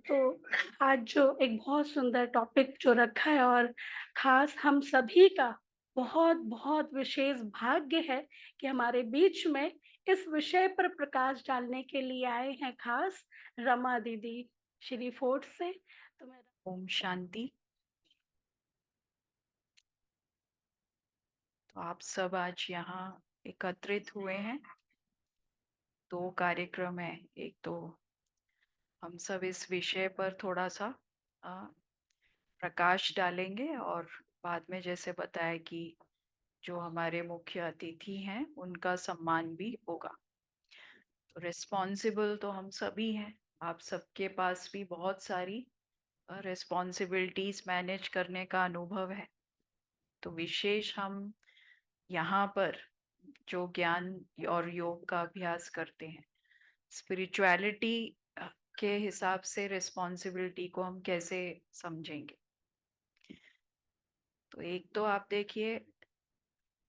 तो आज जो एक बहुत सुंदर टॉपिक जो रखा है और ख़ास हम सभी का बहुत-बहुत विशेष भाग्य है कि हमारे बीच में इस विषय पर प्रकाश डालने के लिए आए हैं ख़ास रमा दीदी श्री फोर्ट से। तो मैं ओम शांति। तो आप सब आज यहाँ एकत्रित हुए हैं। दो कार्यक्रम है। एक तो हम सब इस विषय पर थोड़ा सा अ, प्रकाश डालेंगे और बाद में जैसे बताया कि जो हमारे मुख्य अतिथि हैं उनका सम्मान भी होगा। तो रिस्पॉन्सिबल तो हम सभी हैं। आप सबके पास भी बहुत सारी रिस्पॉन्सिबिलिटीज मैनेज करने का अनुभव है। तो विशेष हम यहाँ पर जो ज्ञान और योग का अभ्यास करते हैं, स्पिरिचुअलिटी के हिसाब से रिस्पॉन्सिबिलिटी को हम कैसे समझेंगे। तो एक तो आप देखिए,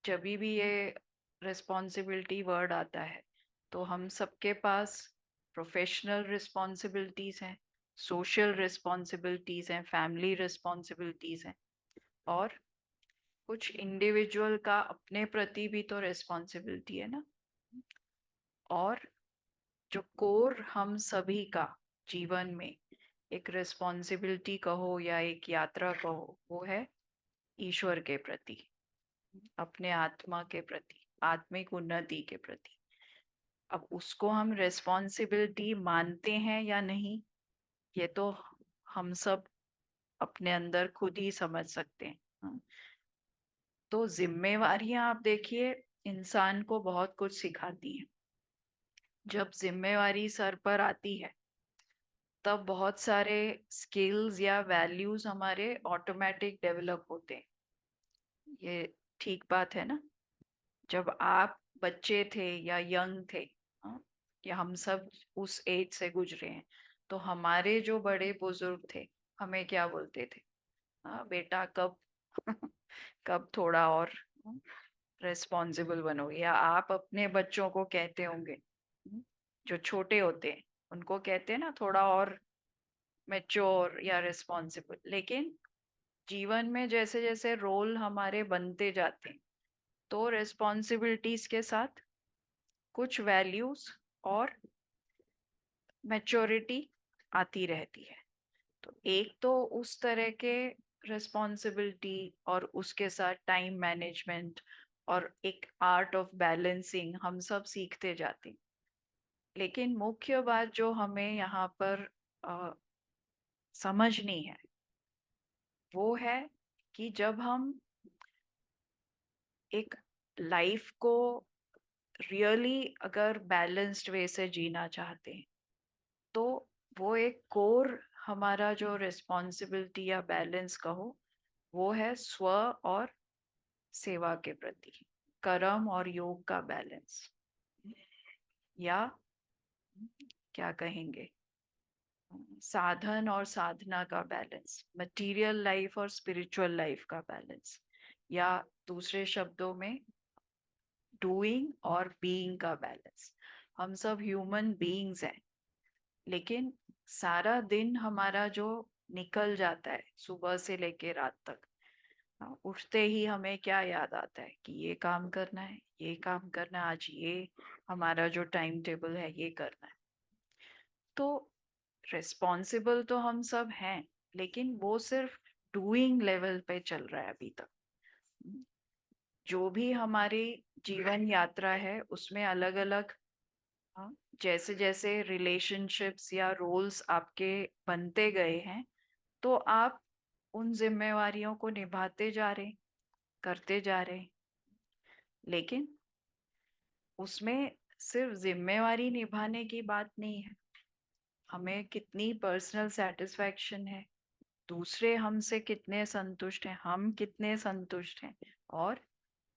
जब भी ये रिस्पॉन्सिबिलिटी वर्ड आता है तो हम सबके पास प्रोफेशनल रिस्पॉन्सिबिलिटीज हैं, सोशल रिस्पॉन्सिबिलिटीज हैं, फैमिली रिस्पॉन्सिबिलिटीज हैं, और कुछ इंडिविजुअल का अपने प्रति भी तो रिस्पॉन्सिबिलिटी है ना। और जो कोर हम सभी का जीवन में एक रिस्पॉन्सिबिलिटी कहो या एक यात्रा कहो, वो है ईश्वर के प्रति, अपने आत्मा के प्रति, आत्मिक उन्नति के प्रति। अब उसको हम रिस्पॉन्सिबिलिटी मानते हैं या नहीं, ये तो हम सब अपने अंदर खुद ही समझ सकते हैं। हाँ। तो जिम्मेवारियां आप देखिए इंसान को बहुत कुछ सिखाती हैं। जब जिम्मेवारी सर पर आती है तब बहुत सारे स्किल्स या वैल्यूज हमारे ऑटोमेटिक डेवलप होते हैं। ये ठीक बात है ना। जब आप बच्चे थे या यंग थे, हाँ, या हम सब उस एज से गुजरे हैं, तो हमारे जो बड़े बुजुर्ग थे हमें क्या बोलते थे? हाँ बेटा, कब कब थोड़ा और रिस्पॉन्सिबल बनोगे। या आप अपने बच्चों को कहते होंगे, जो छोटे होते हैं उनको कहते हैं ना थोड़ा और मैच्योर या रिस्पॉन्सिबल। लेकिन जीवन में जैसे जैसे रोल हमारे बनते जाते हैं तो रिस्पॉन्सिबिलिटीज के साथ कुछ वैल्यूज और मैच्योरिटी आती रहती है। तो एक तो उस तरह के रिस्पॉन्सिबिलिटी और उसके साथ टाइम मैनेजमेंट और एक आर्ट ऑफ बैलेंसिंग हम सब सीखते जाते हैं। लेकिन मुख्य बात जो हमें यहाँ पर अ, समझनी है वो है कि जब हम एक लाइफ को रियली अगर बैलेंस्ड वे से जीना चाहते हैं तो वो एक कोर हमारा जो रिस्पॉन्सिबिलिटी या बैलेंस कहो, वो है स्व और सेवा के प्रति, कर्म और योग का बैलेंस, या क्या कहेंगे, साधन और साधना का बैलेंस, मटेरियल लाइफ और स्पिरिचुअल लाइफ का बैलेंस, या दूसरे शब्दों में डूइंग और बीइंग का बैलेंस। हम सब ह्यूमन बीइंग्स हैं, लेकिन सारा दिन हमारा जो निकल जाता है सुबह से लेके रात तक, उठते ही हमें क्या याद आता है कि ये काम करना है, ये काम करना है, आज ये हमारा जो टाइम टेबल है ये करना है। तो रिस्पॉन्सिबल तो हम सब हैं, लेकिन वो सिर्फ डूइंग लेवल पे चल रहा है अभी तक। जो भी हमारी जीवन यात्रा है उसमें अलग अलग, हाँ, जैसे जैसे रिलेशनशिप्स या रोल्स आपके बनते गए हैं तो आप उन जिम्मेवारियों को निभाते जा रहे, करते जा रहे। लेकिन उसमें सिर्फ जिम्मेवारी निभाने की बात नहीं है, हमें कितनी पर्सनल सेटिस्फैक्शन है, दूसरे हमसे कितने संतुष्ट हैं, हम कितने संतुष्ट हैं, और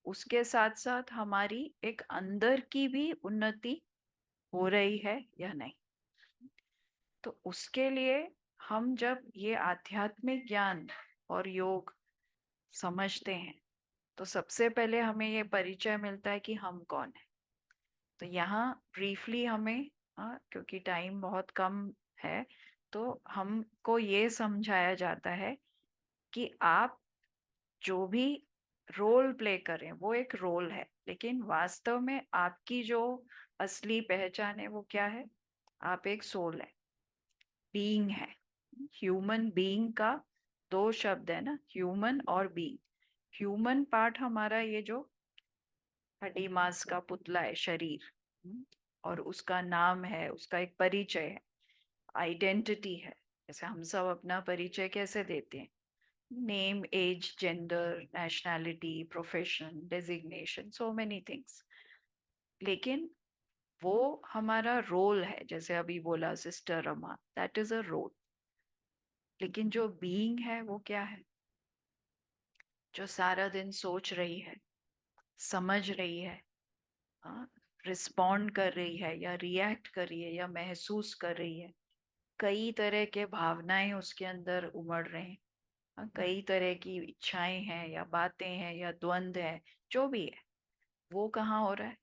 उसके साथ साथ हमारी एक अंदर की भी उन्नति हो रही है या नहीं। तो उसके लिए हम जब ये आध्यात्मिक ज्ञान और योग समझते हैं तो सबसे पहले हमें ये परिचय मिलता है कि हम कौन है। तो यहाँ ब्रीफली हमें, क्योंकि टाइम बहुत कम है, तो हमको ये समझाया जाता है कि आप जो भी रोल प्ले करें वो एक रोल है, लेकिन वास्तव में आपकी जो असली पहचान है वो क्या है? आप एक सोल है, बीइंग है। ह्यूमन बीइंग का दो शब्द है ना, ह्यूमन और बीइंग। ह्यूमन पार्ट हमारा ये जो हड्डी मांस का पुतला है, शरीर, और उसका नाम है, उसका एक परिचय है, आइडेंटिटी है। जैसे हम सब अपना परिचय कैसे देते हैं? Name, age, gender, nationality, profession, designation, so many things. लेकिन वो हमारा रोल है, जैसे अभी बोला sister Rama, that is a role. लेकिन जो बीइंग है वो क्या है? जो सारा दिन सोच रही है, समझ रही है, रिस्पॉन्ड कर रही है, या रिएक्ट कर रही है, या महसूस कर रही है। कई तरह के भावनाएं उसके अंदर उमड़ रहे हैं। कई तरह की इच्छाएं हैं, या बातें हैं, या द्वंद है, जो भी है, वो कहाँ हो रहा है?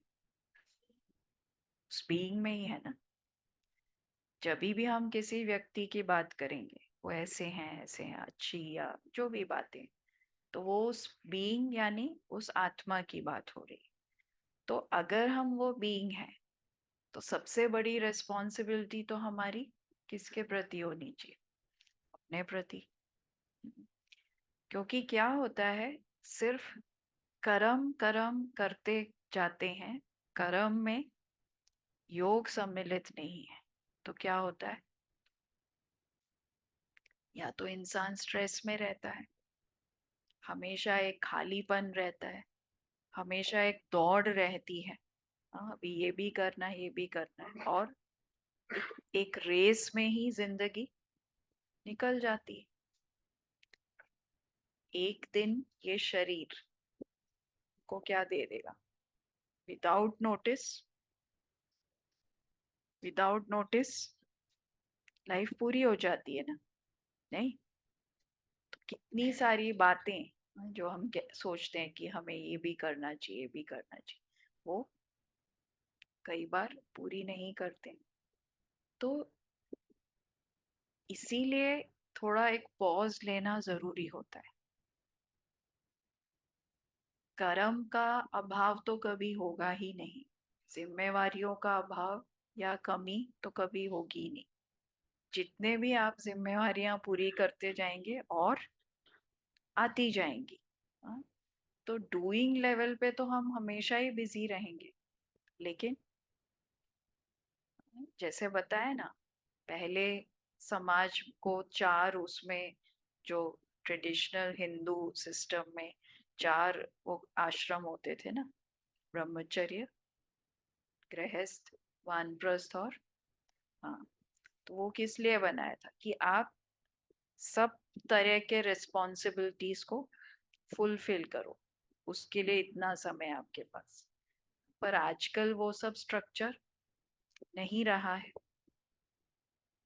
उस बीइंग में ही है ना। जब भी हम किसी व्यक्ति की बात करेंगे, वो ऐसे हैं, अच्छी, या जो भी बातें, तो वो उस बीइंग यानी उस आत्मा की बात हो रही। तो अगर हम वो बीइंग है, तो सबसे बड़ी रिस्पॉन्सिबिलिटी तो हमारी किसके प्रति होनी चाहिए? अपने प्रति। क्योंकि क्या होता है, सिर्फ कर्म कर्म करते जाते हैं, कर्म में योग सम्मिलित नहीं है, तो क्या होता है? या तो इंसान स्ट्रेस में रहता है, हमेशा एक खालीपन रहता है, हमेशा एक दौड़ रहती है। हाँ, अभी ये भी करना है, ये भी करना है, और एक रेस में ही जिंदगी निकल जाती है। एक दिन ये शरीर को क्या दे देगा? Without notice, without notice life पूरी हो जाती है ना? नहीं? तो कितनी सारी बातें जो हम सोचते हैं कि हमें ये भी करना चाहिए, ये भी करना चाहिए, वो कई बार पूरी नहीं करते। तो इसीलिए थोड़ा एक पॉज लेना जरूरी होता है। कर्म का अभाव तो कभी होगा ही नहीं, जिम्मेवारियों का अभाव या कमी तो कभी होगी ही नहीं। जितने भी आप जिम्मेवारियां पूरी करते जाएंगे और आती जाएंगी, हाँ, तो डूइंग लेवल पे तो हम हमेशा ही बिजी रहेंगे। लेकिन जैसे बताया ना, पहले समाज को चार, उसमें जो ट्रेडिशनल हिंदू सिस्टम में चार वो आश्रम होते थे ना, ब्रह्मचर्य, गृहस्थ, वानप्रस्थ और, हाँ, तो वो किस लिए बनाया था? कि आप सब तरह के रिस्पॉन्सिबिलिटीज को फुलफिल करो, उसके लिए इतना समय आपके पास। पर आजकल वो सब स्ट्रक्चर नहीं रहा है।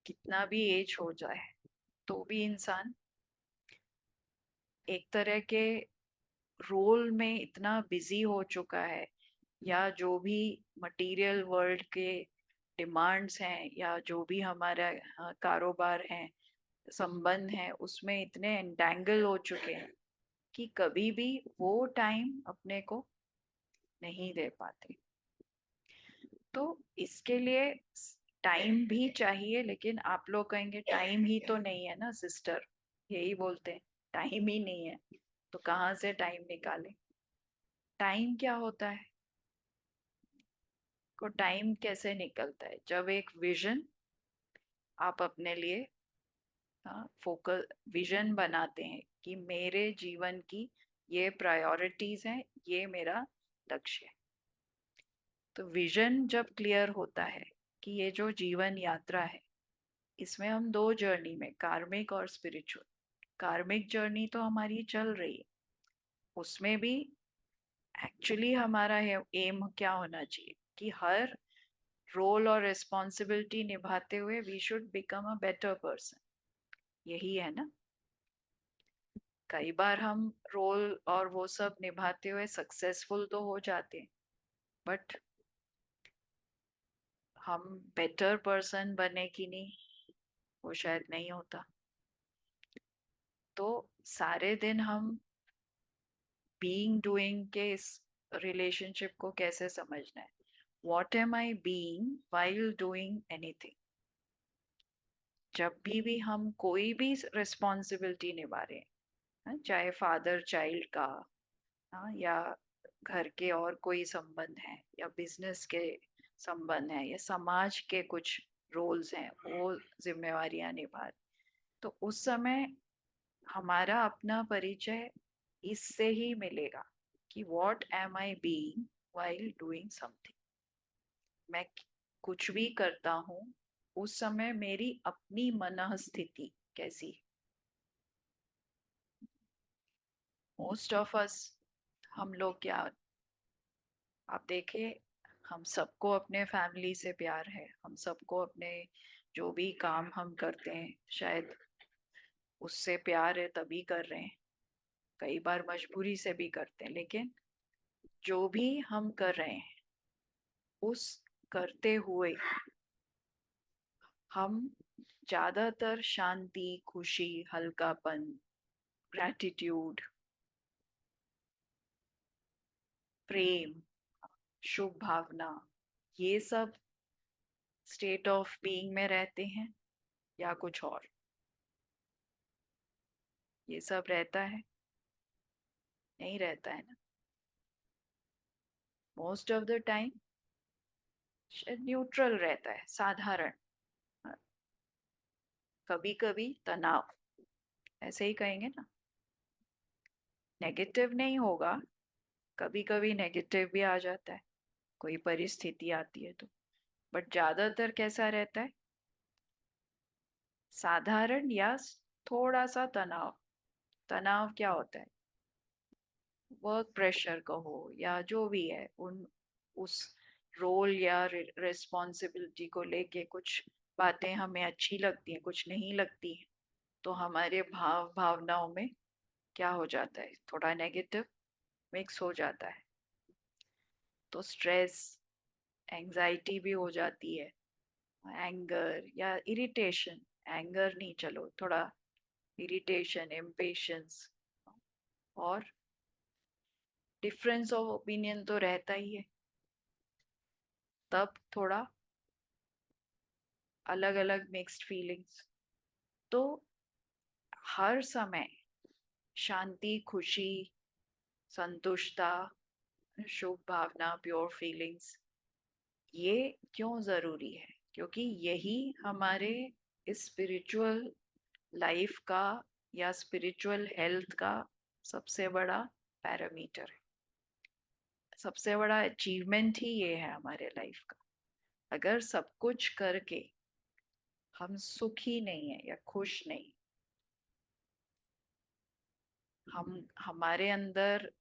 कितना भी एज हो जाए तो भी इंसान एक तरह के रोल में इतना बिजी हो चुका है, या जो भी मटेरियल वर्ल्ड के डिमांड्स हैं, या जो भी हमारा कारोबार है, संबंध है, उसमें इतने एंटेंगल हो चुके हैं कि कभी भी वो टाइम अपने को नहीं दे पाते। तो इसके लिए टाइम भी चाहिए, लेकिन आप लोग कहेंगे टाइम ही तो नहीं है ना सिस्टर, यही बोलते हैं, टाइम ही नहीं है, तो कहाँ से टाइम निकाले? टाइम क्या होता है? को टाइम कैसे निकलता है? जब एक विजन आप अपने लिए, हाँ, फोकस विजन बनाते हैं कि मेरे जीवन की ये प्रायोरिटीज हैं, ये मेरा लक्ष्य है। तो विजन जब क्लियर होता है कि ये जो जीवन यात्रा है, इसमें हम दो जर्नी में, कार्मिक और स्पिरिचुअल, कार्मिक जर्नी तो हमारी चल रही है, उसमें भी एक्चुअली हमारा एम क्या होना चाहिए? कि हर रोल और रिस्पॉन्सिबिलिटी निभाते हुए we should become a better person. यही है ना? कई बार हम रोल और वो सब निभाते हुए सक्सेसफुल तो हो जाते हैं, बट हम बेटर पर्सन बने कि नहीं, वो शायद नहीं होता। तो सारे दिन हम बीइंग डूइंग के इस रिलेशनशिप को कैसे समझना है? What am I being while doing anything? जब भी हम कोई भी रिस्पॉन्सिबिलिटी निभा रहे हैं, हाँ, चाहे फादर चाइल्ड का, हाँ, या घर के और कोई संबंध है, या बिजनेस के संबंध है, या समाज के कुछ रोल्स हैं, वो जिम्मेवारियां निभा रहे, तो उस समय हमारा अपना परिचय इससे ही मिलेगा कि what am I being while doing something. मैं कुछ भी करता हूँ, उस समय मेरी अपनी मन स्थिति कैसी है? मोस्ट ऑफ अस, हम लोग क्या, आप देखिए, हम सबको अपने फैमिली से प्यार है, हम सबको अपने जो भी काम हम करते हैं शायद उससे प्यार है तभी कर रहे हैं, कई बार मजबूरी से भी करते हैं, लेकिन जो भी हम कर रहे हैं उस करते हुए हम ज्यादातर शांति, खुशी, हल्कापन, ग्रैटिट्यूड, प्रेम, शुभ भावना, ये सब स्टेट ऑफ बीइंग में रहते हैं, या कुछ और? ये सब रहता है? नहीं रहता है ना। Most of the time neutral रहता है, साधारण। कभी कभी तनाव, ऐसे ही कहेंगे ना, नेगेटिव नहीं होगा, कभी कभी नेगेटिव भी आ जाता है, कोई परिस्थिति आती है तो, बट ज्यादातर कैसा रहता है? साधारण या थोड़ा सा तनाव। तनाव क्या होता है? वर्क प्रेशर कहो या जो भी है, उन उस रोल या रिस्पॉन्सिबिलिटी को लेके कुछ बातें हमें अच्छी लगती हैं, कुछ नहीं लगती हैं, तो हमारे भावनाओं में क्या हो जाता है? थोड़ा नेगेटिव मिक्स हो जाता है, तो स्ट्रेस, एंजाइटी भी हो जाती है, एंगर या इरिटेशन। एंगर नहीं, चलो थोड़ा इरिटेशन, इम्पेशंस, और डिफरेंस ऑफ ओपिनियन तो रहता ही है, तब थोड़ा अलग अलग मिक्स्ड फीलिंग्स। तो हर समय शांति, खुशी, संतुष्टता, शुभ भावना, प्योर फीलिंग्स, ये क्यों जरूरी है? क्योंकि यही हमारे स्पिरिचुअल लाइफ का या स्पिरिचुअल हेल्थ का सबसे बड़ा पैरामीटर है, सबसे बड़ा अचीवमेंट ही ये है हमारे लाइफ का। अगर सब कुछ करके हम सुखी नहीं है या खुश नहीं, हम हमारे अंदर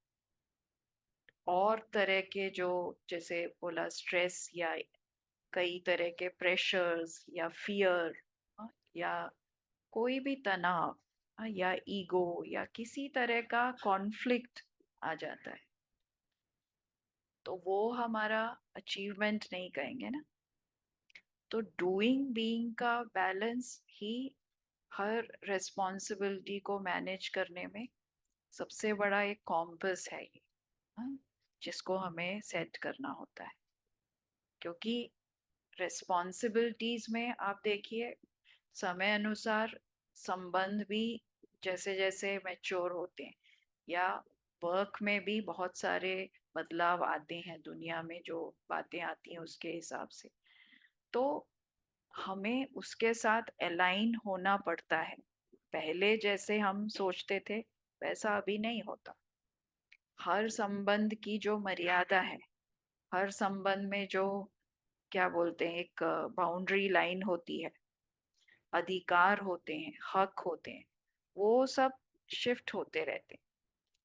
और तरह के जो, जैसे बोला, स्ट्रेस या कई तरह के प्रेशर्स या फियर, या कोई भी तनाव, या ईगो या किसी तरह का कॉन्फ्लिक्ट आ जाता है, तो वो हमारा अचीवमेंट नहीं कहेंगे ना। तो डूइंग बीइंग का बैलेंस ही हर रेस्पॉन्सिबिलिटी को मैनेज करने में सबसे बड़ा एक कॉम्पस है ये, हाँ, जिसको हमें सेट करना होता है। क्योंकि रेस्पॉन्सिबिलिटीज में आप देखिए, समय अनुसार संबंध भी जैसे जैसे मैच्योर होते हैं, या वर्क में भी बहुत सारे बदलाव आते हैं, दुनिया में जो बातें आती हैं उसके हिसाब से, तो हमें उसके साथ अलाइन होना पड़ता है। पहले जैसे हम सोचते थे वैसा अभी नहीं होता। हर संबंध की जो मर्यादा है, हर संबंध में जो, क्या बोलते हैं, एक बाउंड्री लाइन होती है, अधिकार होते हैं, हक होते हैं, वो सब शिफ्ट होते रहते हैं,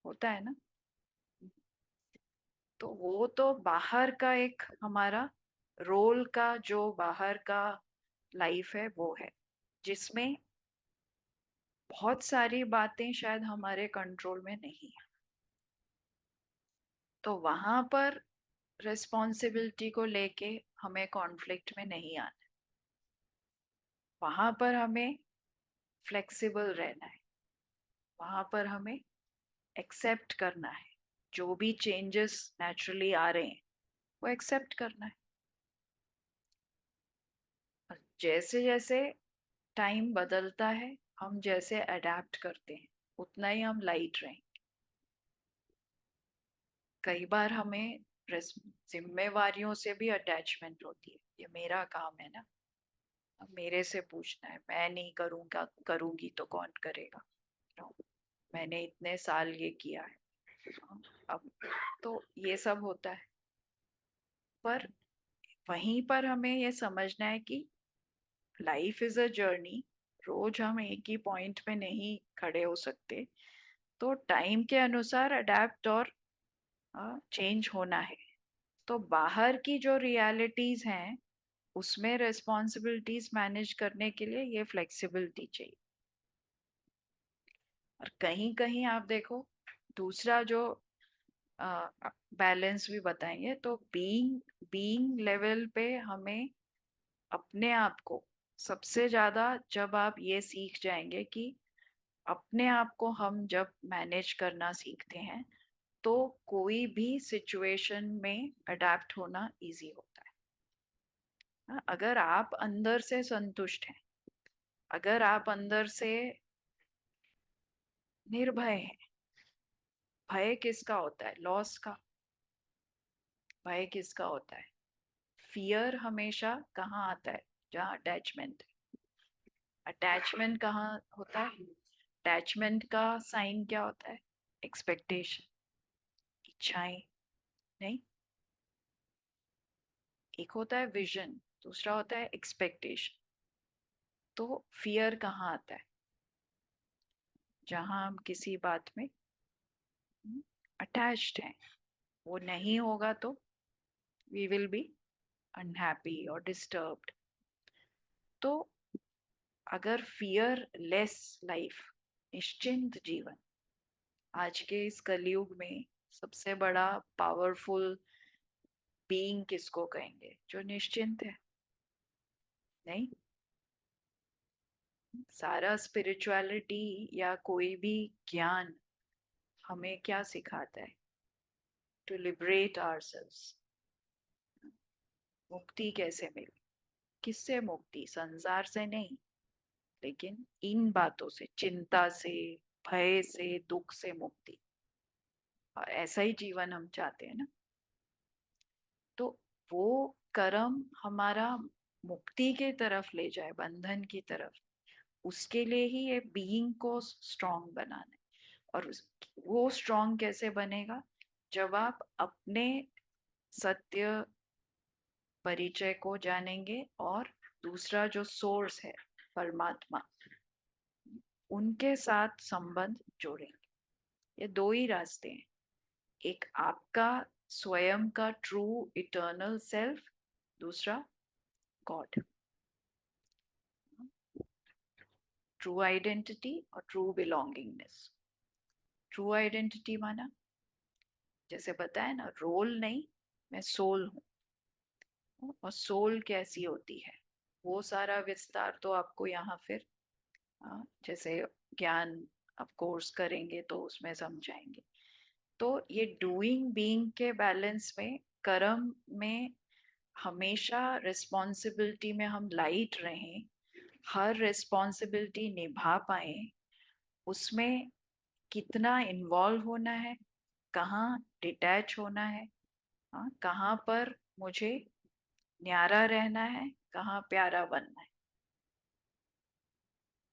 होता है ना। तो वो तो बाहर का एक हमारा रोल का, जो बाहर का लाइफ है वो है, जिसमें बहुत सारी बातें शायद हमारे कंट्रोल में नहीं है। तो वहां पर रिस्पॉन्सिबिलिटी को लेके हमें कॉन्फ्लिक्ट में नहीं आना। वहां पर हमें फ्लेक्सिबल रहना है, वहां पर हमें एक्सेप्ट करना है, जो भी चेंजेस नेचुरली आ रहे हैं वो एक्सेप्ट करना है। और जैसे जैसे टाइम बदलता है, हम जैसे अडेप्ट करते हैं उतना ही हम लाइट रहें। कई बार हमें जिम्मेवारियों से भी अटैचमेंट होती है, ये मेरा काम है ना, अब मेरे से पूछना है, मैं नहीं करूंगा, करूंगी तो कौन करेगा। No, मैंने इतने साल ये किया है। हाँ, अब तो ये सब होता है। पर वहीं पर हमें ये समझना है कि लाइफ इज अ जर्नी, रोज हम एक ही पॉइंट पे नहीं खड़े हो सकते, तो टाइम के अनुसार अडेप्ट और चेंज होना है। तो बाहर की जो रियलिटीज हैं उसमें रिस्पॉन्सिबिलिटीज मैनेज करने के लिए ये फ्लेक्सिबिलिटी चाहिए। और कहीं कहीं आप देखो, दूसरा जो बैलेंस भी बताएंगे, तो बीइंग बीइंग लेवल पे हमें अपने आप को सबसे ज्यादा, जब आप ये सीख जाएंगे कि अपने आप को हम जब मैनेज करना सीखते हैं तो कोई भी सिचुएशन में अडेप्ट होना इजी होता है। अगर आप अंदर से संतुष्ट हैं, अगर आप अंदर से निर्भय हैं, भय किसका होता है? लॉस का। भय किसका होता है? फियर हमेशा कहाँ आता है? जहाँ अटैचमेंट है। अटैचमेंट कहाँ होता है? अटैचमेंट का साइन क्या होता है? एक्सपेक्टेशन, इच्छाएं। नहीं, एक होता है विजन, दूसरा होता है एक्सपेक्टेशन। तो फियर कहाँ आता है? जहां हम किसी बात में अटैच्ड हैं, वो नहीं होगा तो वी विल बी अनहैप्पी और डिस्टर्ब्ड। तो अगर फियर लेस लाइफ, निश्चिंत जीवन, आज के इस कलयुग में सबसे बड़ा पावरफुल बीइंग किसको कहेंगे? जो निश्चिंत है। नहीं, सारा स्पिरिचुअलिटी या कोई भी ज्ञान हमें क्या सिखाता है? To liberate ourselves. मुक्ति कैसे मिले? किससे मुक्ति? संसार से नहीं, लेकिन इन बातों से, चिंता से, भय से, दुख से मुक्ति। और ऐसा ही जीवन हम चाहते हैं ना। तो वो कर्म हमारा मुक्ति के तरफ ले जाए, बंधन की तरफ, उसके लिए ही ये बीइंग को स्ट्रांग बनाना है। और वो स्ट्रांग कैसे बनेगा? जब आप अपने सत्य परिचय को जानेंगे और दूसरा जो सोर्स है, परमात्मा, उनके साथ संबंध जोड़ेंगे। ये दो ही रास्ते हैं। एक आपका स्वयं का ट्रू इटर्नल सेल्फ, दूसरा गॉड। ट्रू आइडेंटिटी और ट्रू बिलोंगिंगनेस। ट्रू आइडेंटिटी माना, जैसे बताया ना, रोल नहीं, मैं सोल हूँ। और सोल कैसी होती है, वो सारा विस्तार तो आपको यहाँ फिर जैसे ज्ञान आप कोर्स करेंगे तो उसमें समझाएंगे। तो ये डूइंग बीइंग के बैलेंस में, कर्म में हमेशा रिस्पॉन्सिबिलिटी में हम लाइट रहें, हर रिस्पॉन्सिबिलिटी निभा पाए, उसमें कितना इन्वॉल्व होना है, कहाँ डिटैच होना है, कहाँ पर मुझे न्यारा रहना है, कहाँ प्यारा बनना है।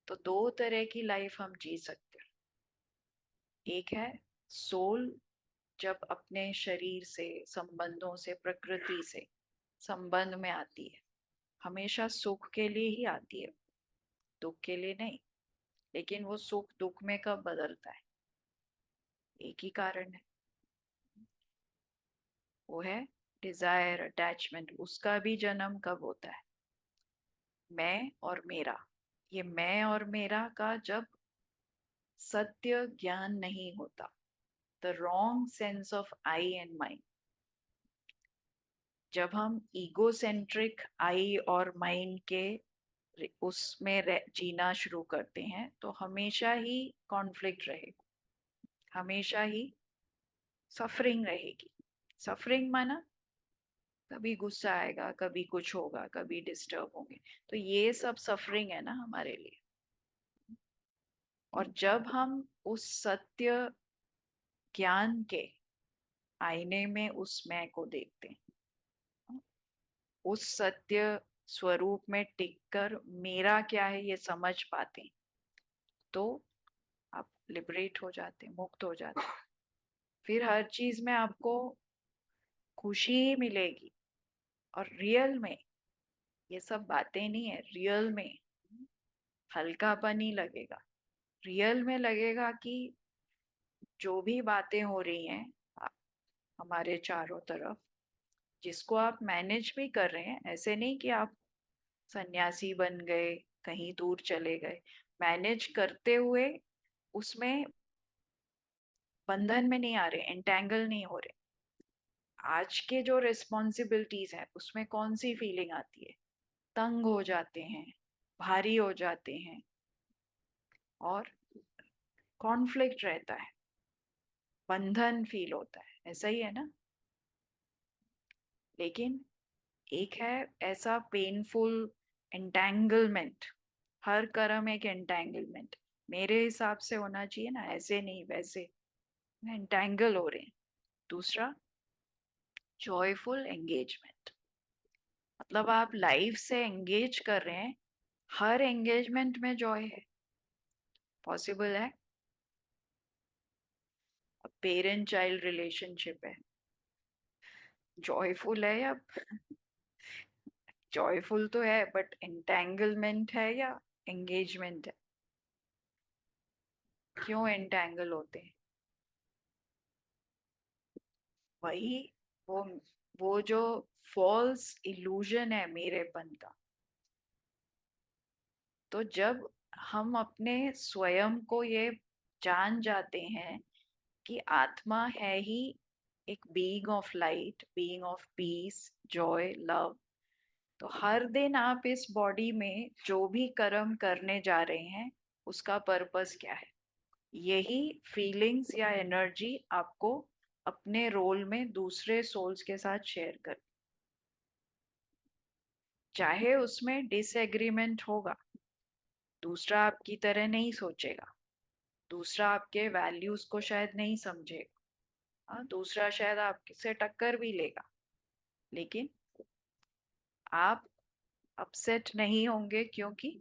तो दो तरह की लाइफ हम जी सकते हैं। एक है सोल, जब अपने शरीर से, संबंधों से, प्रकृति से संबंध में आती है, हमेशा सुख के लिए ही आती है, दुख के लिए नहीं। लेकिन वो सुख दुख में कब बदलता है? एक ही कारण है, वो है डिजायर, अटैचमेंट। उसका भी जन्म कब होता है? मैं और मेरा। ये मैं और मेरा का जब सत्य ज्ञान नहीं होता, the wrong sense of I and mind, जब हम ईगोसेंट्रिक आई और माइंड के उसमें जीना शुरू करते हैं तो हमेशा ही कॉन्फ्लिक्ट रहेगा, हमेशा ही सफरिंग रहेगी। सफरिंग माना कभी गुस्सा आएगा, कभी कुछ होगा, कभी डिस्टर्ब होंगे, तो ये सब सफरिंग है ना हमारे लिए। और जब हम उस सत्य ज्ञान के आईने में उस मैं को देखते हैं, उस सत्य स्वरूप में टिककर मेरा क्या है ये समझ पाते हैं, तो आप लिबरेट हो जाते हैं, मुक्त हो जाते हैं। फिर हर चीज में आपको खुशी मिलेगी। और रियल में ये सब बातें नहीं है, रियल में हल्कापन ही लगेगा। रियल में लगेगा कि जो भी बातें हो रही हैं आ- हमारे चारों तरफ, जिसको आप मैनेज भी कर रहे हैं, ऐसे नहीं कि आप सन्यासी बन गए, कहीं दूर चले गए, मैनेज करते हुए उसमें बंधन में नहीं आ रहे, एंटेंगल नहीं हो रहे। आज के जो रिस्पॉन्सिबिलिटीज है उसमें कौन सी फीलिंग आती है? तंग हो जाते हैं, भारी हो जाते हैं, और कॉन्फ्लिक्ट रहता है, बंधन फील होता है, ऐसा ही है ना। लेकिन एक है ऐसा पेनफुल एंटेंगलमेंट, हर कर्म एक एंटेंगलमेंट मेरे हिसाब से होना चाहिए ना, ऐसे नहीं वैसे एंटेंगल हो रहे हैं। दूसरा जॉयफुल एंगेजमेंट, मतलब आप लाइफ से एंगेज कर रहे हैं, हर एंगेजमेंट में जॉय है, पॉसिबल है। पेरेंट चाइल्ड रिलेशनशिप है, जॉयफुल है या जॉयफुल तो है, बट एंटेंगलमेंट है या एंगेजमेंट है? क्यों एंटेंगल होते हैं? वही वो वो जो फॉल्स इल्यूजन है मेरेपन का। तो जब हम अपने स्वयं को ये जान जाते हैं कि आत्मा है ही एक being of light, being of peace, Joy, love, तो हर दिन आप इस बॉडी में जो भी कर्म करने जा रहे हैं उसका पर्पस क्या है? यही फीलिंग्स या एनर्जी आपको अपने रोल में दूसरे सोल्स के साथ शेयर कर, चाहे उसमें डिसएग्रीमेंट होगा, दूसरा आपकी तरह नहीं सोचेगा, दूसरा आपके वैल्यूज को शायद नहीं समझेगा, हाँ, दूसरा शायद आपसे टक्कर भी लेगा, लेकिन आप अपसेट नहीं होंगे। क्योंकि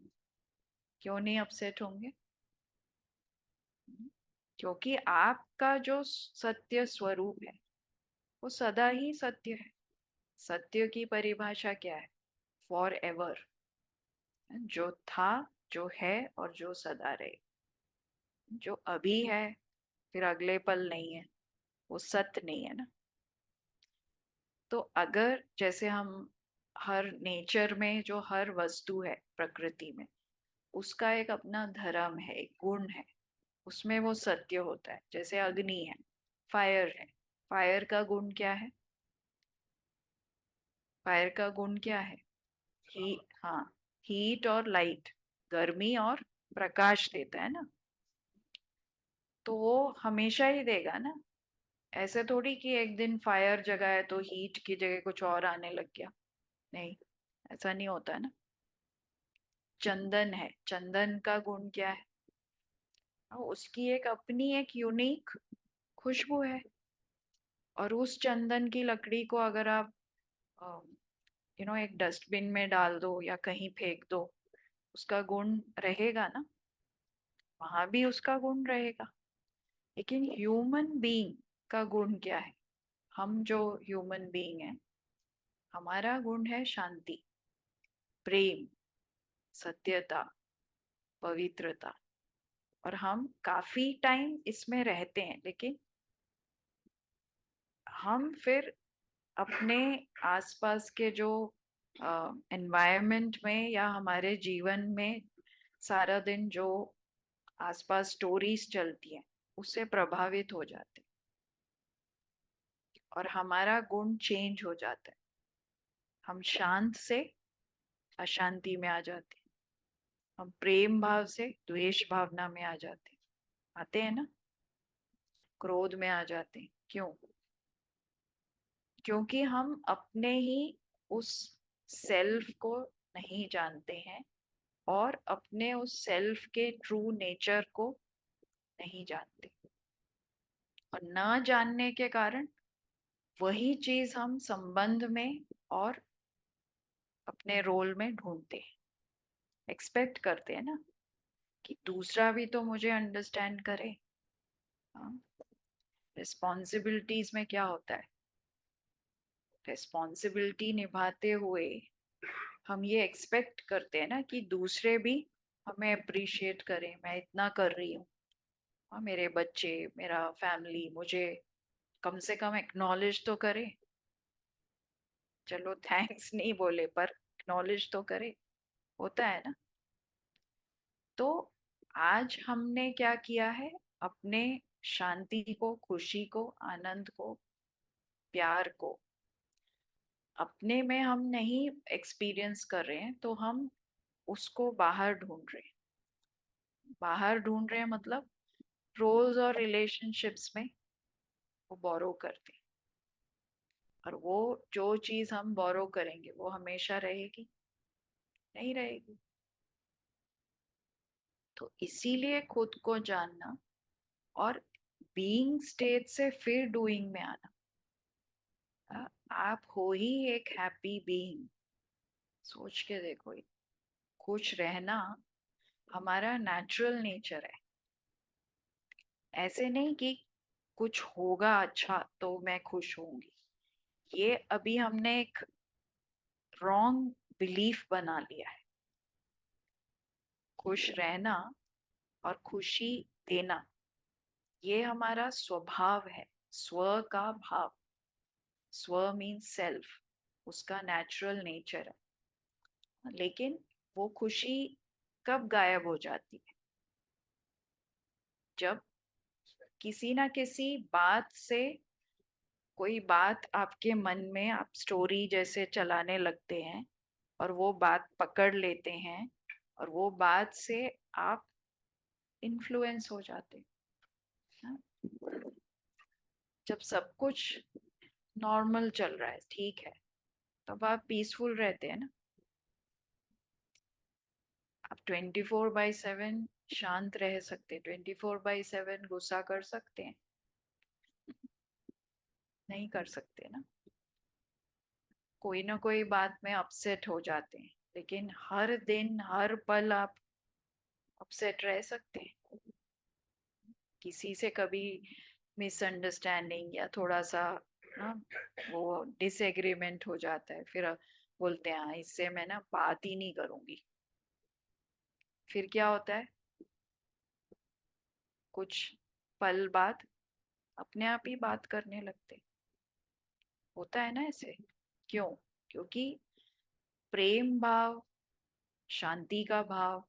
क्यों नहीं अपसेट होंगे? क्योंकि आपका जो सत्य स्वरूप है वो सदा ही सत्य है। सत्य की परिभाषा क्या है? फॉर एवर, जो था, जो है और जो सदा रहे। जो अभी है फिर अगले पल नहीं है, वो सत्य नहीं है ना। तो अगर जैसे हम हर नेचर में जो हर वस्तु है प्रकृति में, उसका एक अपना धर्म है, एक गुण है, उसमें वो सत्य होता है। जैसे अग्नि है, फायर है, फायर का गुण क्या है? फायर का गुण क्या है? ही हाँ, हीट और लाइट, गर्मी और प्रकाश देता है ना। तो वो हमेशा ही देगा ना। ऐसे थोड़ी कि एक दिन फायर जगह है तो हीट की जगह कुछ और आने लग गया, नहीं, ऐसा नहीं होता है ना। चंदन है, चंदन का गुण क्या है? उसकी एक अपनी एक यूनिक खुशबू है। और उस चंदन की लकड़ी को अगर आप एक डस्टबिन में डाल दो या कहीं फेंक दो, उसका गुण रहेगा ना, वहां भी उसका गुण रहेगा। लेकिन ह्यूमन बीइंग का गुण क्या है? हम जो ह्यूमन बीइंग है, हमारा गुण है शांति, प्रेम, सत्यता, पवित्रता। और हम काफी टाइम इसमें रहते हैं, लेकिन हम फिर अपने आसपास के जो एनवायरनमेंट में या हमारे जीवन में सारा दिन जो आसपास स्टोरीज चलती हैं उससे प्रभावित हो जाते हैं, और हमारा गुण चेंज हो जाता है। हम शांत से अशांति में आ जाते हैं, हम प्रेम भाव से द्वेष भावना में आ जाते आते हैं ना, क्रोध में आ जाते हैं। क्यों? क्योंकि हम अपने ही उस सेल्फ को नहीं जानते हैं और अपने उस सेल्फ के ट्रू नेचर को नहीं जानते, और न जानने के कारण वही चीज हम संबंध में और अपने रोल में ढूंढते हैं, एक्सपेक्ट करते हैं ना कि दूसरा भी तो मुझे अंडरस्टैंड करे। रिस्पॉन्सिबिलिटीज में क्या होता है, रिस्पॉन्सिबिलिटी निभाते हुए हम ये एक्सपेक्ट करते हैं ना कि दूसरे भी हमें अप्रिशिएट करें, मैं इतना कर रही हूँ, मेरे बच्चे, मेरा फैमिली मुझे कम से कम एक्नॉलेज तो करे। चलो थैंक्स नहीं बोले पर एक्नॉलेज तो करे, होता है ना। तो आज हमने क्या किया है, अपने शांति को, खुशी को, आनंद को, प्यार को अपने में हम नहीं एक्सपीरियंस कर रहे हैं, तो हम उसको बाहर ढूंढ रहे हैं। बाहर ढूंढ रहे हैं मतलब रोल्स और रिलेशनशिप्स में वो बोरो करते हैं, और वो जो चीज हम बोरो करेंगे वो हमेशा रहेगी नहीं रहेगी। तो इसीलिए खुद को जानना और बीइंग स्टेट से फिर डूइंग में आना। आप हो ही एक हैप्पी बीइंग, सोच के देखो, खुश रहना हमारा नेचुरल नेचर है। ऐसे नहीं कि कुछ होगा अच्छा तो मैं खुश होंगी, ये अभी हमने एक रॉन्ग बिलीफ बना लिया है। खुश रहना और खुशी देना ये हमारा स्वभाव है, स्व का भाव। स्व मीन्स सेल्फ, उसका नेचुरल नेचर है। लेकिन वो खुशी कब गायब हो जाती है, जब किसी ना किसी बात से, कोई बात आपके मन में आप स्टोरी जैसे चलाने लगते हैं और वो बात पकड़ लेते हैं, और वो बात से आप इन्फ्लुएंस हो जाते हैं ना? जब सब कुछ नॉर्मल चल रहा है, ठीक है, तब आप पीसफुल रहते हैं ना। आप 24/7 शांत रह सकते, 24/7 गुस्सा कर सकते हैं? नहीं कर सकते ना। कोई ना कोई बात में अपसेट हो जाते हैं, लेकिन हर दिन हर पल आप अपसेट रह सकते हैं? किसी से कभी मिसअंडरस्टैंडिंग या थोड़ा सा ना वो डिसएग्रीमेंट हो जाता है, फिर बोलते हैं हाँ इससे मैं ना बात ही नहीं करूंगी। फिर क्या होता है, कुछ पल बाद अपने आप ही बात करने लगते, होता है ना ऐसे। क्यों? क्योंकि प्रेम भाव, शांति का भाव,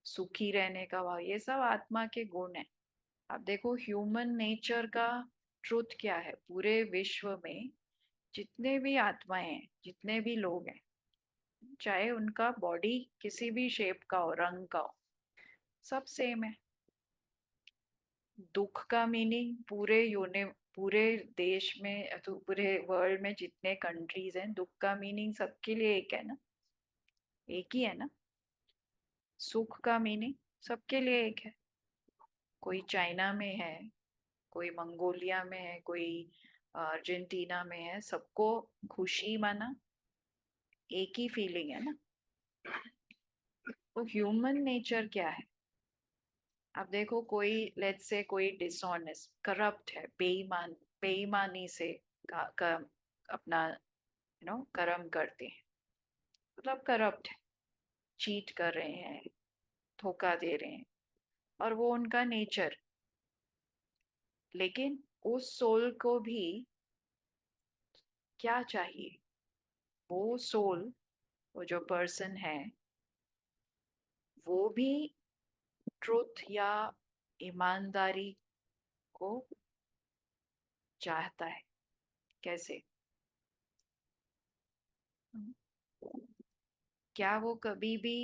सुखी रहने का भाव, ये सब आत्मा के गुण है। अब देखो ह्यूमन नेचर का ट्रुथ क्या है, पूरे विश्व में जितने भी आत्माएं हैं, जितने भी लोग हैं, चाहे उनका बॉडी किसी भी शेप का हो, रंग का हो, सब सेम है। दुख का मीनिंग पूरे देश में, तो पूरे वर्ल्ड में जितने कंट्रीज हैं, दुख का मीनिंग सबके लिए एक है ना, एक ही है ना। सुख का मीनिंग सबके लिए एक है। कोई चाइना में है, कोई मंगोलिया में है, कोई अर्जेंटीना में है, सबको खुशी माना एक ही फीलिंग है ना। तो ह्यूमन नेचर क्या है, अब देखो कोई लेट्स से कोई डिसऑनेस्ट करप्ट है, बेईमानी से अपना कर्म करते हैं, मतलब करप्ट है, चीट कर रहे हैं, धोखा दे रहे हैं, और वो उनका नेचर। लेकिन उस सोल को भी क्या चाहिए, वो सोल, वो जो पर्सन है, वो भी ट्रुथ या ईमानदारी को चाहता है। कैसे? क्या वो कभी भी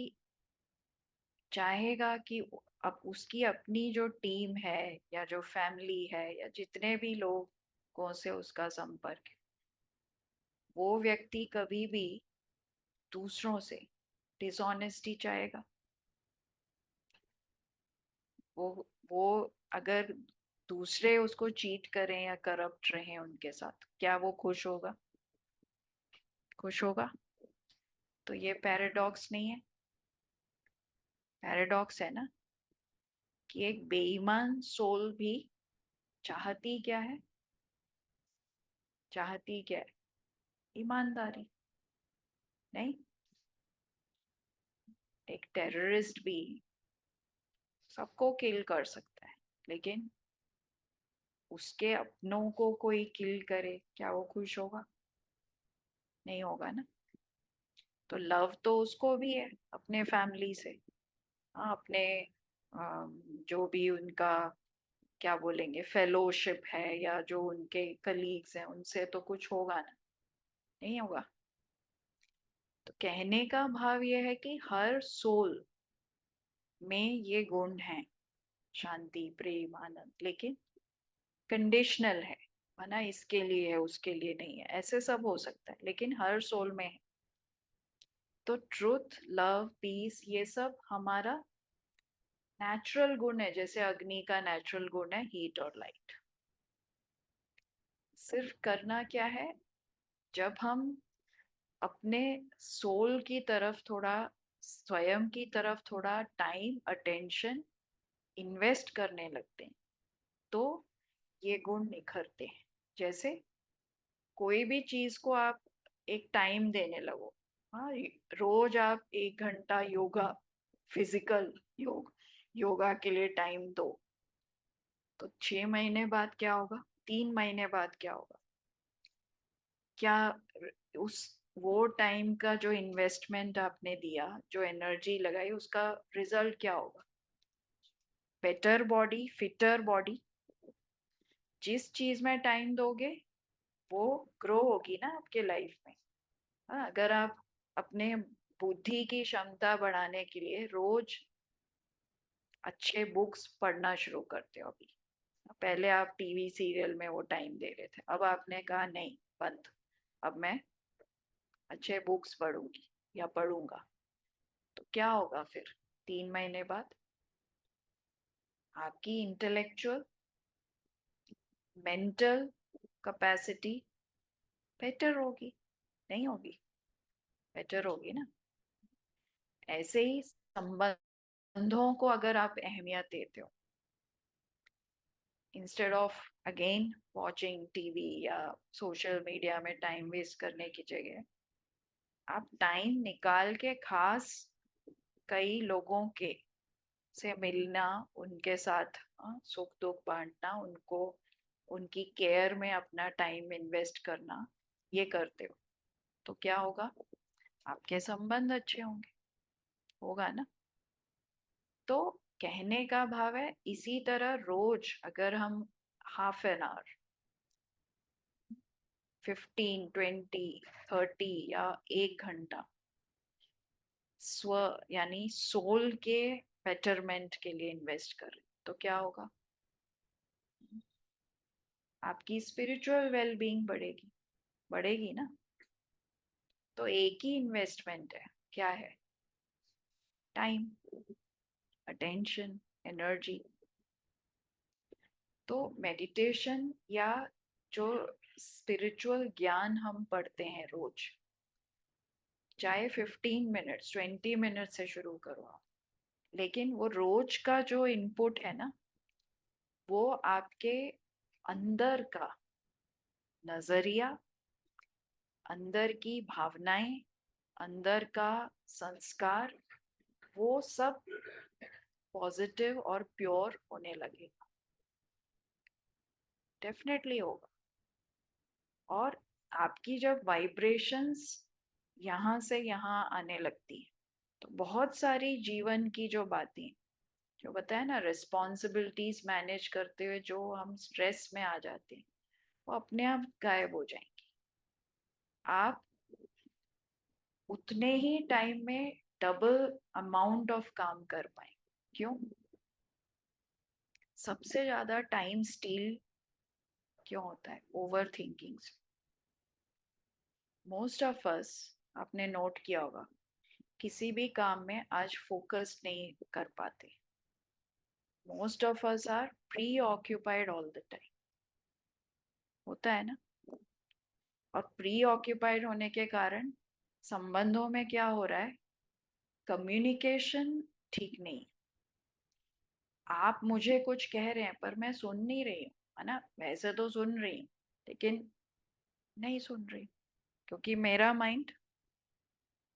चाहेगा कि अब उसकी अपनी जो टीम है या जो फैमिली है या जितने भी लोगों से उसका संपर्क है, वो व्यक्ति कभी भी दूसरों से डिसऑनेस्टी चाहेगा? वो अगर दूसरे उसको चीट करें या करप्ट रहें उनके साथ, क्या वो खुश होगा? खुश होगा? तो ये पैराडॉक्स नहीं है? पैराडॉक्स है ना, कि एक बेईमान सोल भी चाहती क्या है? चाहती क्या है? ईमानदारी। नहीं? एक टेररिस्ट भी सबको किल कर सकता है, लेकिन उसके अपनों को कोई किल करे, क्या वो खुश होगा? नहीं होगा ना। तो लव तो उसको भी है अपने फैमिली से। हाँ, अपने जो भी उनका क्या बोलेंगे फेलोशिप है या जो उनके कलीग्स हैं उनसे तो कुछ होगा ना। नहीं होगा। तो कहने का भाव यह है कि हर सोल में ये गुण है, शांति प्रेम आनंद, लेकिन कंडीशनल है। माना इसके लिए है उसके लिए नहीं है, ऐसे सब हो सकता है, लेकिन हर सोल में है। तो ट्रुथ लव पीस ये सब हमारा नेचुरल गुण है, जैसे अग्नि का नेचुरल गुण है हीट और लाइट। सिर्फ करना क्या है, जब हम अपने सोल की तरफ थोड़ा, स्वयं की तरफ थोड़ा टाइम अटेंशन इन्वेस्ट करने लगते हैं, तो ये गुण निखरते हैं। जैसे कोई भी चीज को आप एक टाइम देने लगो। हाँ, रोज आप 1 घंटा योगा, फिजिकल योगा के लिए टाइम दो, तो 6 महीने बाद क्या होगा? 3 महीने बाद क्या होगा? क्या उस वो टाइम का जो इन्वेस्टमेंट आपने दिया, जो एनर्जी लगाई, उसका रिजल्ट क्या होगा? Better body, fitter body. जिस चीज में टाइम दोगे वो ग्रो होगी ना आपके लाइफ में। हाँ, अगर आप अपने बुद्धि की क्षमता बढ़ाने के लिए रोज अच्छे बुक्स पढ़ना शुरू करते हो, अभी पहले आप टीवी सीरियल में वो टाइम दे रहे थे, अब आपने कहा नहीं, बंद, अब मैं अच्छे बुक्स पढ़ूंगी या पढ़ूंगा, तो क्या होगा फिर? 3 महीने बाद आपकी इंटेलेक्चुअल मेंटल कैपेसिटी बेटर होगी? नहीं होगी? बेटर होगी ना। ऐसे ही संबंधों को अगर आप अहमियत देते हो, instead of again watching TV या सोशल मीडिया में टाइम वेस्ट करने की जगह, आप टाइम निकाल के खास कई लोगों के से मिलना, उनके साथ सुख दुख बांटना, उनको उनकी केयर में अपना टाइम इन्वेस्ट करना, ये करते हो, तो क्या होगा? आपके संबंध अच्छे होंगे। होगा ना। तो कहने का भाव है, इसी तरह रोज अगर हम ½ एन आवर, 15, 20, 30 या 1 घंटा स्व यानी सोल के बेटरमेंट के लिए इन्वेस्ट करें, तो क्या होगा? आपकी स्पिरिचुअल वेलबींग बढ़ेगी। बढ़ेगी ना। तो एक ही इन्वेस्टमेंट है, क्या है? Time, attention, energy. तो मेडिटेशन या जो स्पिरिचुअल ज्ञान हम पढ़ते हैं रोज, चाहे 15 मिनट्स 20 मिनट से शुरू करो आप, लेकिन वो रोज का जो इनपुट है ना, वो आपके अंदर का नजरिया, अंदर की भावनाएं, अंदर का संस्कार, वो सब पॉजिटिव और प्योर होने लगेगा। डेफिनेटली होगा। और आपकी जब वाइब्रेशंस यहाँ से यहाँ आने लगती है, तो बहुत सारी जीवन की जो बातें, जो बताया ना, रिस्पॉन्सिबिलिटीज मैनेज करते हुए जो हम स्ट्रेस में आ जाते हैं, वो अपने आप गायब हो जाएंगी। आप उतने ही टाइम में डबल अमाउंट ऑफ काम कर पाए। क्यों? सबसे ज्यादा टाइम स्टील क्यों होता है? ओवर थिंकिंग से। मोस्ट ऑफ अस, आपने नोट किया होगा, किसी भी काम में आज फोकस नहीं कर पाते। Most of us are preoccupied all the time. होता है ना? और प्री ऑक्यूपाइड होने के कारण संबंधों में क्या हो रहा है? कम्युनिकेशन ठीक नहीं। आप मुझे कुछ कह रहे हैं पर मैं सुन नहीं रही हूँ, है ना? वैसे तो सुन रही हूँ लेकिन नहीं सुन रही, क्योंकि मेरा माइंड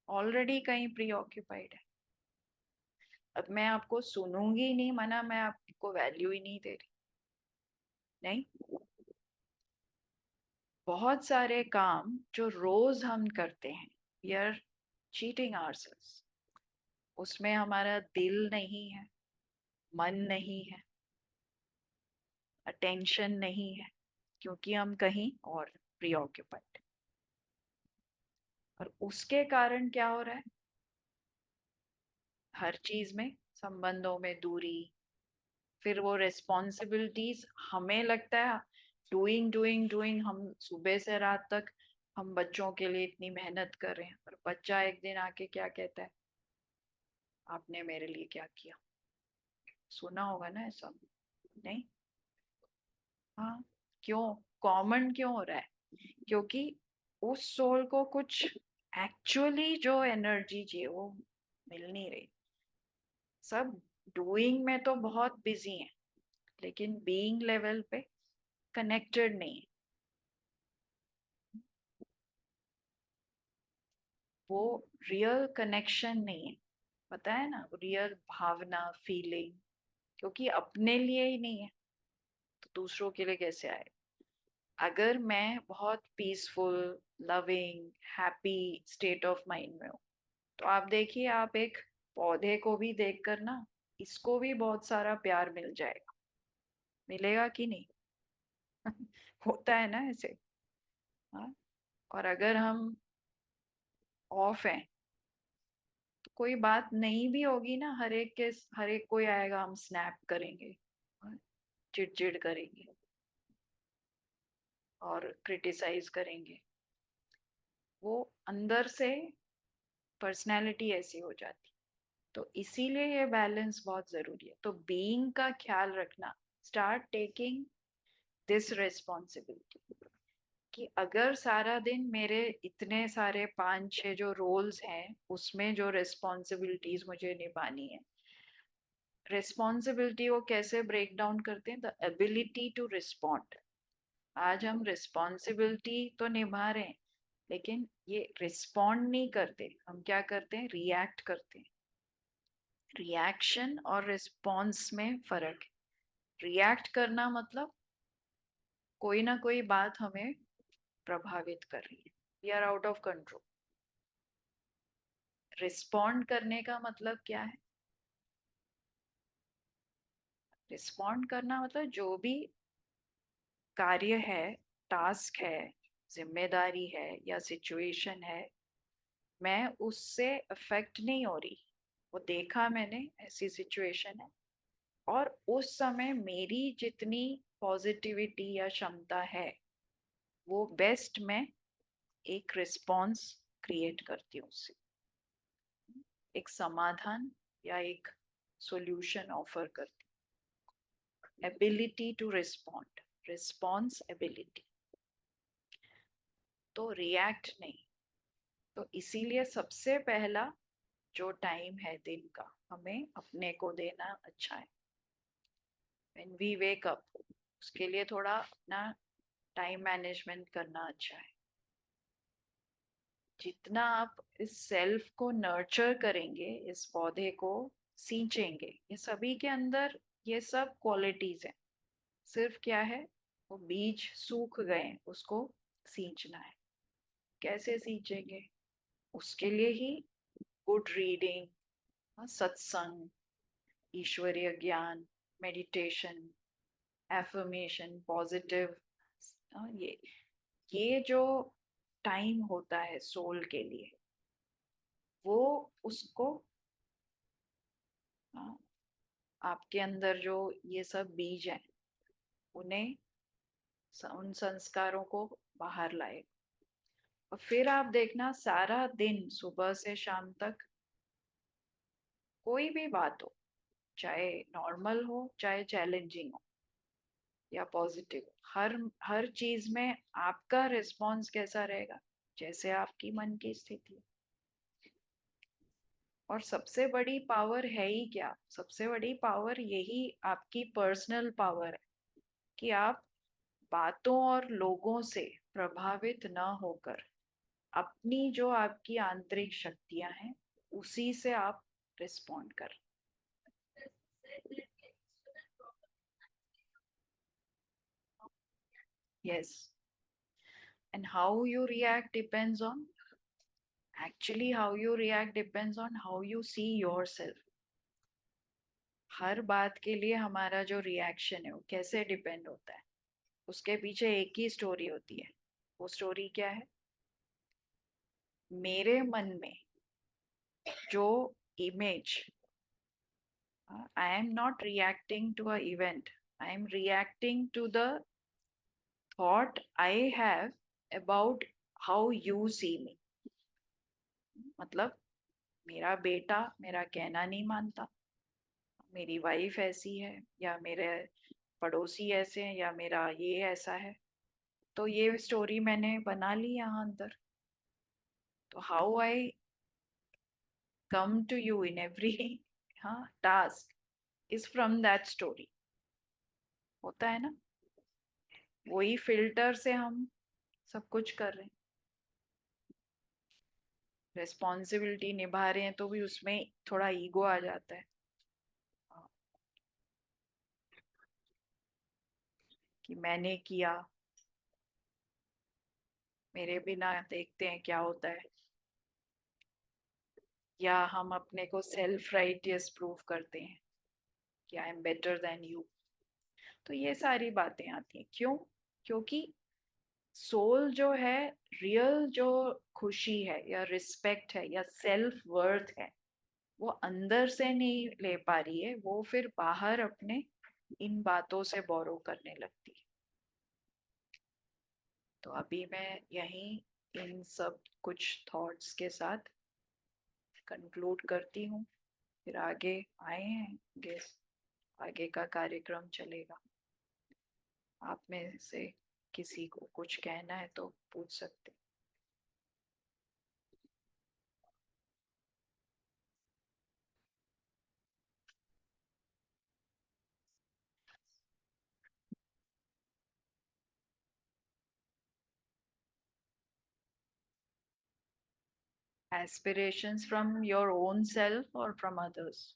ऑलरेडी कहीं प्री ऑक्यूपाइड है। अब मैं आपको सुनूंगी नहीं, माना मैं आपको वैल्यू ही नहीं दे रही। नहीं, बहुत सारे काम जो रोज हम करते हैं, वी आर चीटिंग आवरसेल्व्स। उसमें हमारा दिल नहीं है, मन नहीं है, अटेंशन नहीं है, क्योंकि हम कहीं और प्रीऑक्यूपाइड। और उसके कारण क्या हो रहा है? हर चीज में, संबंधों में दूरी, फिर वो रिस्पॉन्सिबिलिटीज हमें लगता है डूइंग डूइंग डूइंग, हम सुबह से रात तक हम बच्चों के लिए इतनी मेहनत कर रहे हैं, पर बच्चा एक दिन आके क्या कहता है? आपने मेरे लिए क्या किया? सुना होगा ना ऐसा? नहीं? हाँ। क्यों? कॉमन क्यों हो रहा है? क्योंकि उस सोल को कुछ एक्चुअली जो एनर्जी चाहिए वो मिल नहीं रही। सब डूइंग में तो बहुत बिजी हैं, लेकिन बीइंग लेवल पे कनेक्टेड नहीं है। वो रियल कनेक्शन नहीं है। पता है ना? रियल भावना, फीलिंग, क्योंकि अपने लिए ही नहीं है तो दूसरों के लिए कैसे आए? अगर मैं बहुत peaceful, loving, happy state of mind में हूँ, तो आप देखिए, आप एक पौधे को भी देखकर ना, इसको भी बहुत सारा प्यार मिल जाएगा। मिलेगा कि नहीं? होता है ना ऐसे। हाँ। और अगर हम ऑफ हैं तो कोई बात नहीं भी होगी ना, हर एक कोई आएगा, हम स्नैप करेंगे, हाँ, चिड़चिड़ करेंगे और क्रिटिसाइज करेंगे। वो अंदर से पर्सनैलिटी ऐसी हो जाती। तो इसीलिए ये बैलेंस बहुत जरूरी है। तो बीइंग का ख्याल रखना, स्टार्ट टेकिंग दिस रिस्पॉन्सिबिलिटी, कि अगर सारा दिन मेरे इतने सारे 5-6 जो रोल्स हैं, उसमें जो रिस्पॉन्सिबिलिटीज मुझे निभानी है, रिस्पॉन्सिबिलिटी को कैसे ब्रेक डाउन करते हैं? The ability to respond. आज हम रिस्पॉन्सिबिलिटी तो निभा रहे हैं, लेकिन ये रिस्पॉन्ड नहीं करते। हम क्या करते हैं? रिएक्ट करते हैं। रिएक्शन और रिस्पॉन्स में फर्क है। रिएक्ट करना मतलब कोई ना कोई बात हमें प्रभावित कर रही है, we are out of control. Respond करने का मतलब क्या है? रिस्पॉन्ड करना मतलब जो भी कार्य है, टास्क है, जिम्मेदारी है या सिचुएशन है, मैं उससे अफेक्ट नहीं हो रही। वो देखा मैंने, ऐसी सिचुएशन है, और उस समय मेरी जितनी पॉजिटिविटी या क्षमता है, वो बेस्ट मैं एक रिस्पॉन्स क्रिएट करती हूँ उससे, एक समाधान या एक सॉल्यूशन ऑफर करती हूँ। Ability to respond, response ability, तो रिएक्ट नहीं। तो इसीलिए सबसे पहला जो टाइम है दिन का, हमें अपने को देना अच्छा है। व्हेन वी वेक अप, उसके लिए थोड़ा अपना टाइम मैनेजमेंट करना अच्छा है। जितना आप इस सेल्फ को नर्चर करेंगे, इस पौधे को सींचेंगे, ये सभी के अंदर ये सब क्वालिटीज हैं। सिर्फ क्या है, वो बीज सूख गए, उसको सींचना है। कैसे सींचेंगे? उसके लिए ही गुड रीडिंग, सत्संग, ईश्वरीय ज्ञान, मेडिटेशन, एफर्मेशन, पॉजिटिव, ये जो टाइम होता है सोल के लिए, वो उसको आपके अंदर जो ये सब बीज हैं उन्हें उन संस्कारों को बाहर लाए। और फिर आप देखना सारा दिन सुबह से शाम तक कोई भी बात हो, चाहे नॉर्मल हो चाहे चैलेंजिंग हो या पॉजिटिव, हर चीज में आपका रिस्पॉन्स कैसा रहेगा, जैसे आपकी मन की स्थिति। और सबसे बड़ी पावर है ही क्या, सबसे बड़ी पावर यही आपकी पर्सनल पावर है कि आप बातों और लोगों से प्रभावित न होकर अपनी जो आपकी आंतरिक शक्तियां हैं उसी से आप रिस्पॉन्ड कर। Yes, and how you react depends on, actually how you react depends on how you see yourself. हर बात के लिए हमारा जो रिएक्शन है वो कैसे डिपेंड होता है, उसके पीछे एक ही स्टोरी होती है। वो स्टोरी क्या है, मेरे मन में जो image, I am not reacting to a event, I am reacting to the thought I have about how you see me। मतलब मेरा बेटा मेरा कहना नहीं मानता, मेरी वाइफ ऐसी है, या मेरे पड़ोसी ऐसे हैं, या मेरा ये ऐसा है, तो ये स्टोरी मैंने बना ली यहाँ अंदर। तो how I come to you in every हाँ task is from that story. होता है ना, वही फिल्टर से हम सब कुछ कर रहे हैं। रेस्पॉन्सिबिलिटी निभा रहे हैं तो भी उसमें थोड़ा ईगो आ जाता है कि मैंने किया, मेरे बिना देखते हैं क्या होता है, या हम अपने को सेल्फ राइटियस प्रूव करते हैं कि I am better than you. तो ये सारी बातें आती हैं क्यों, क्योंकि सोल जो है, रियल जो खुशी है या रिस्पेक्ट है या सेल्फ वर्थ है, वो अंदर से नहीं ले पा रही है, वो फिर बाहर अपने इन बातों से बोरो करने लगती है। तो अभी मैं यहीं इन सब कुछ थॉट्स के साथ कंक्लूड करती हूँ, फिर आगे आए हैं गेस्ट, आगे का कार्यक्रम चलेगा। आप में से किसी को कुछ कहना है तो पूछ सकते। Aspirations from your own self or from others?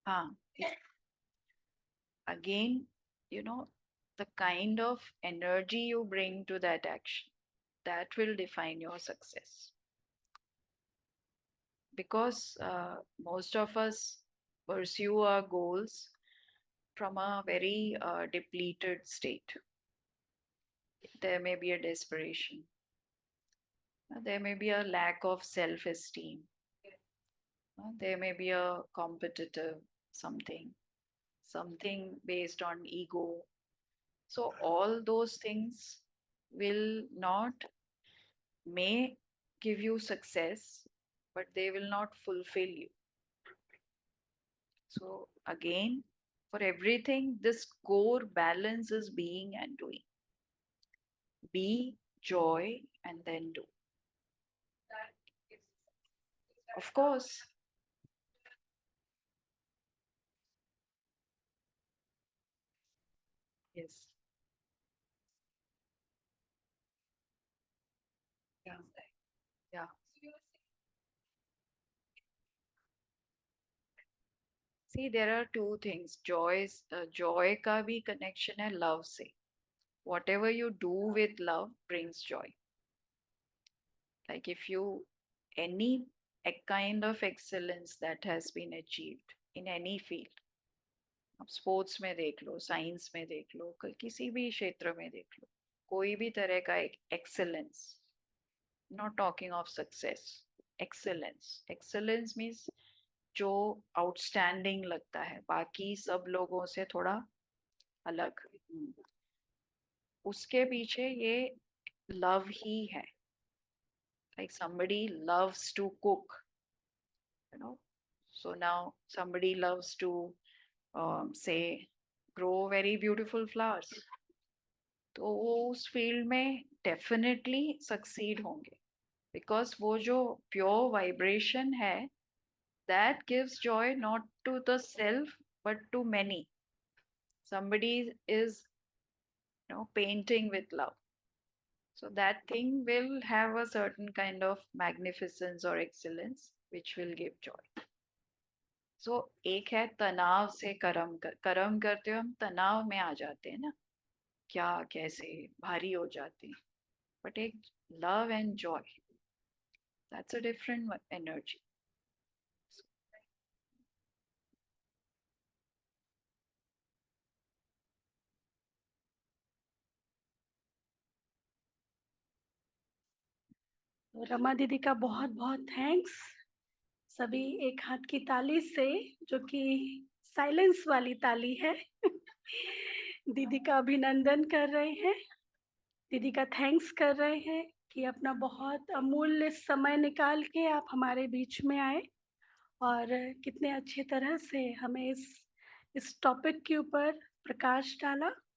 हाँ, again, you know, the kind of energy you bring to that action, that will define your success. Because most of us pursue our goals from a very depleted state. There may be a desperation, there may be a lack of self esteem, there may be a competitive something, something based on ego. So, all those things will not, may give you success, but they will not fulfill you. So, again, for everything, this core balance is being and doing. Be, joy, and then do. Of course, yes. Yeah, yeah. See, there are two things. Joy का भी connection है love से. Whatever you do with love brings joy. Like if you, any a kind of excellence that has been achieved in any field. आप sports में देख लो, science में देख लो, किसी भी क्षेत्र में देख लो, कोई भी तरह का एक excellence, not talking of success, excellence, excellence means जो आउटस्टैंडिंग लगता है बाकी सब लोगों से थोड़ा अलग, उसके पीछे ये लव ही है. Like somebody loves to cook, you know, so now somebody loves to say grow very beautiful flowers, तो वो उस फील्ड में डेफिनेटली सक्सीड होंगे, बिकॉज वो जो प्योर वाइब्रेशन है that gives joy not to the self but to many. Somebody is, you know, painting with love, so that thing will have a certain kind of magnificence or excellence which will give joy. So एक है तनाव से कर्म करते हो हम तनाव में आ जाते हैं ना, क्या कैसे भारी हो जाते हैं, बट एक love and Joy, that's a different energy. तो रमा दीदी का बहुत बहुत थैंक्स. सभी एक हाथ की ताली से, जो कि साइलेंस वाली ताली है, दीदी का अभिनंदन कर रहे हैं, दीदी का थैंक्स कर रहे हैं कि अपना बहुत अमूल्य समय निकाल के आप हमारे बीच में आए और कितने अच्छे तरह से हमें इस टॉपिक के ऊपर प्रकाश डाला.